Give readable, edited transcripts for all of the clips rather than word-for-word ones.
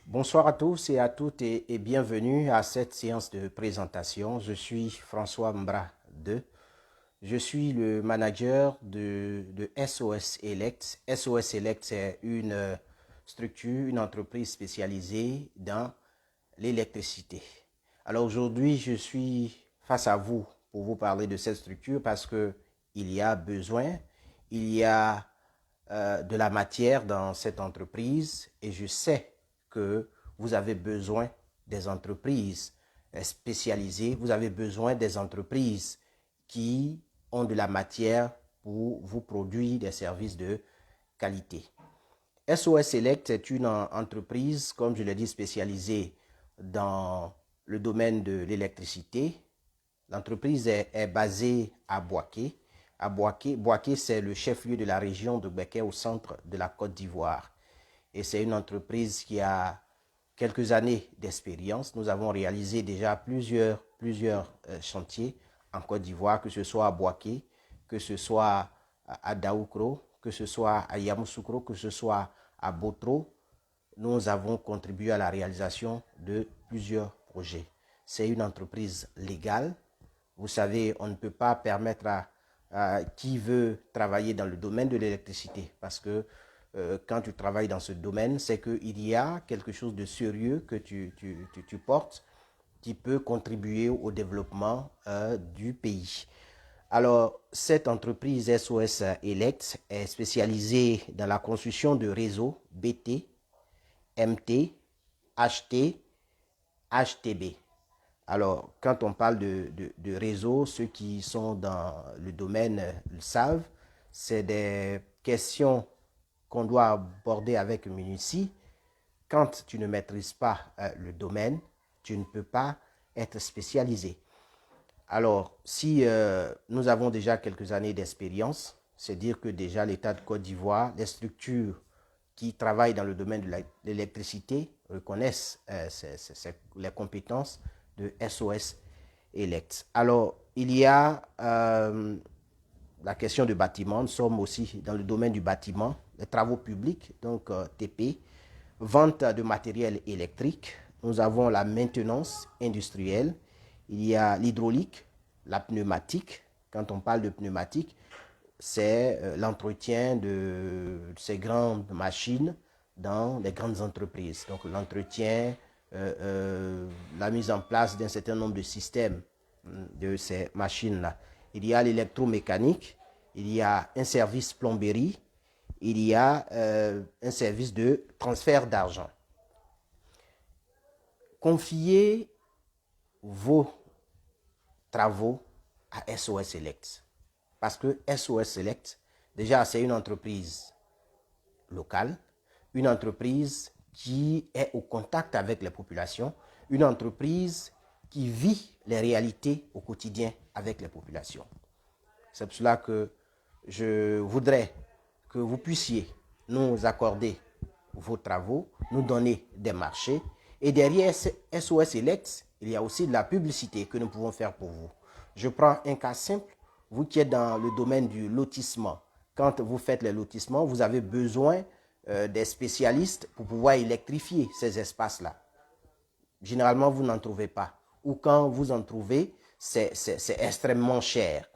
Bonsoir à tous et à toutes et bienvenue à cette séance de présentation. Je suis François Mbra II. Je suis le manager de SOS Elect. SOS Elect, c'est une structure, une entreprise spécialisée dans l'électricité. Alors aujourd'hui, je suis face à vous pour vous parler de cette structure parce que il y a besoin, il y a de la matière dans cette entreprise et je sais que vous avez besoin des entreprises spécialisées, vous avez besoin des entreprises qui ont de la matière pour vous produire des services de qualité. SOS Select est une entreprise, comme je l'ai dit, spécialisée dans le domaine de l'électricité. L'entreprise est basée à Boaké. Boaké, c'est le chef-lieu de la région de Beké au centre de la Côte d'Ivoire. Et c'est une entreprise qui a quelques années d'expérience. Nous avons réalisé déjà plusieurs chantiers en Côte d'Ivoire, que ce soit à Boaké, que ce soit à Daoukro, que ce soit à Yamoussoukro, que ce soit à Botro. Nous avons contribué à la réalisation de plusieurs projets. C'est une entreprise légale. Vous savez, on ne peut pas permettre à qui veut travailler dans le domaine de l'électricité parce que quand tu travailles dans ce domaine, c'est qu'il y a quelque chose de sérieux que tu portes qui peut contribuer au développement du pays. Alors, cette entreprise SOS Elect est spécialisée dans la construction de réseaux BT, MT, HT, HTB. Alors, quand on parle de réseau, ceux qui sont dans le domaine le savent, c'est des questions qu'on doit aborder avec minutie. Quand tu ne maîtrises pas le domaine, tu ne peux pas être spécialisé. Alors, si nous avons déjà quelques années d'expérience, c'est dire que déjà l'État de Côte d'Ivoire, les structures qui travaillent dans le domaine de l'électricité reconnaissent les compétences de SOS Elect. Alors, il y a la question du bâtiment. Nous sommes aussi dans le domaine du bâtiment, les travaux publics, donc TP, vente de matériel électrique. Nous avons la maintenance industrielle. Il y a l'hydraulique, la pneumatique. Quand on parle de pneumatique, c'est l'entretien de ces grandes machines dans les grandes entreprises. Donc l'entretien, la mise en place d'un certain nombre de systèmes de ces machines-là. Il y a l'électromécanique, il y a un service plomberie, il y a un service de transfert d'argent. Confiez vos travaux à SOS Select. Parce que SOS Select, déjà, c'est une entreprise locale, une entreprise qui est au contact avec les populations, une entreprise qui vit les réalités au quotidien avec les populations. C'est pour cela que je voudrais que vous puissiez nous accorder vos travaux, nous donner des marchés. Et derrière SOS Select, il y a aussi de la publicité que nous pouvons faire pour vous. Je prends un cas simple. Vous qui êtes dans le domaine du lotissement, quand vous faites les lotissements, vous avez besoin des spécialistes pour pouvoir électrifier ces espaces-là. Généralement, vous n'en trouvez pas. Ou quand vous en trouvez, c'est extrêmement cher.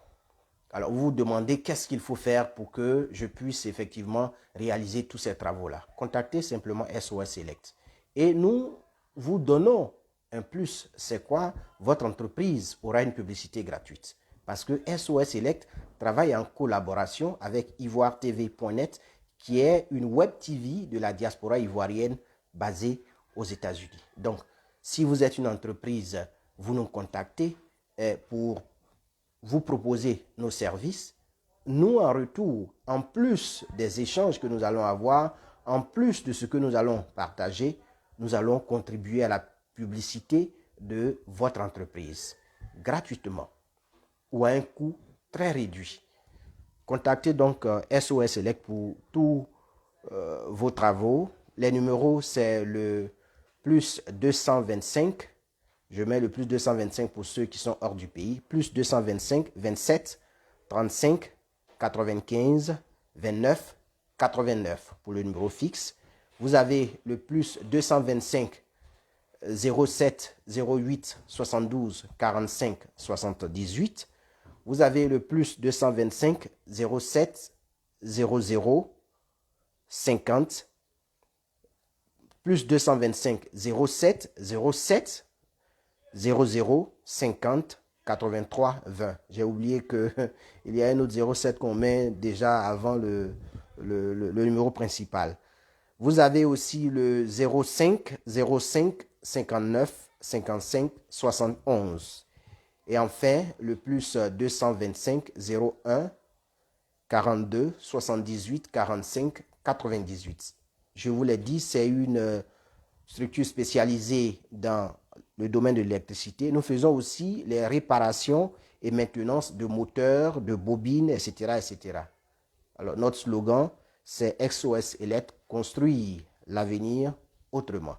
Alors, vous vous demandez qu'est-ce qu'il faut faire pour que je puisse effectivement réaliser tous ces travaux-là. Contactez simplement SOS Select. Et nous vous donnons un plus. C'est quoi? Votre entreprise aura une publicité gratuite. Parce que SOS Select travaille en collaboration avec ivoiretv.net, qui est une web TV de la diaspora ivoirienne basée aux États-Unis. Donc, si vous êtes une entreprise, vous nous contactez pour vous proposer nos services. Nous, en retour, en plus des échanges que nous allons avoir, en plus de ce que nous allons partager, nous allons contribuer à la publicité de votre entreprise gratuitement ou à un coût très réduit. Contactez donc SOS Select pour tous vos travaux. Les numéros, c'est le plus 225. Je mets le plus 225 pour ceux qui sont hors du pays. Plus 225, 27, 35, 95, 29, 89 pour le numéro fixe. Vous avez le plus 225 07 08 72 45 78. Vous avez le plus 225 07 00 50 plus 225 07 07 00 50 83 20. J'ai oublié qu'il y a un autre 07 qu'on met déjà avant le numéro principal. Vous avez aussi le 05 05 59 55 71. Et enfin, le plus 225 01 42 78 45 98. Je vous l'ai dit, c'est une structure spécialisée dans le domaine de l'électricité. Nous faisons aussi les réparations et maintenance de moteurs, de bobines, etc., etc. Alors, notre slogan, c'est SOS Elect, construire l'avenir autrement.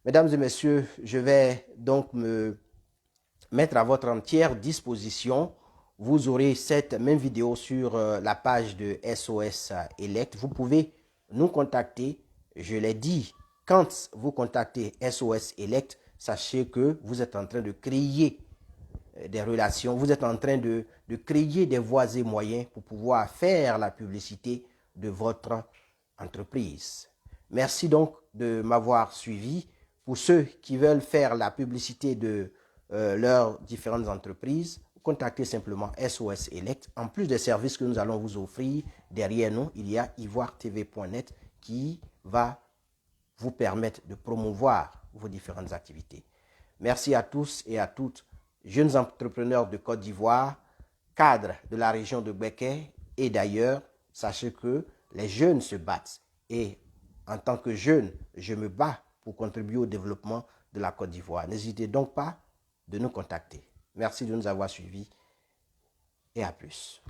Mesdames et messieurs, je vais donc me mettre à votre entière disposition. Vous aurez cette même vidéo sur la page de SOS Elect. Vous pouvez nous contacter. Je l'ai dit, quand vous contactez SOS Elect, sachez que vous êtes en train de créer des relations, vous êtes en train de créer des voies et moyens pour pouvoir faire la publicité de votre entreprise. Merci donc de m'avoir suivi. Pour ceux qui veulent faire la publicité de leurs différentes entreprises, contactez simplement SOS Elect. En plus des services que nous allons vous offrir, derrière nous, il y a ivoiretv.net qui va vous permettre de promouvoir vos différentes activités. Merci à tous et à toutes, jeunes entrepreneurs de Côte d'Ivoire, cadres de la région de Békay et d'ailleurs. Sachez que les jeunes se battent et en tant que jeune, je me bats pour contribuer au développement de la Côte d'Ivoire. N'hésitez donc pas de nous contacter. Merci de nous avoir suivis et à plus.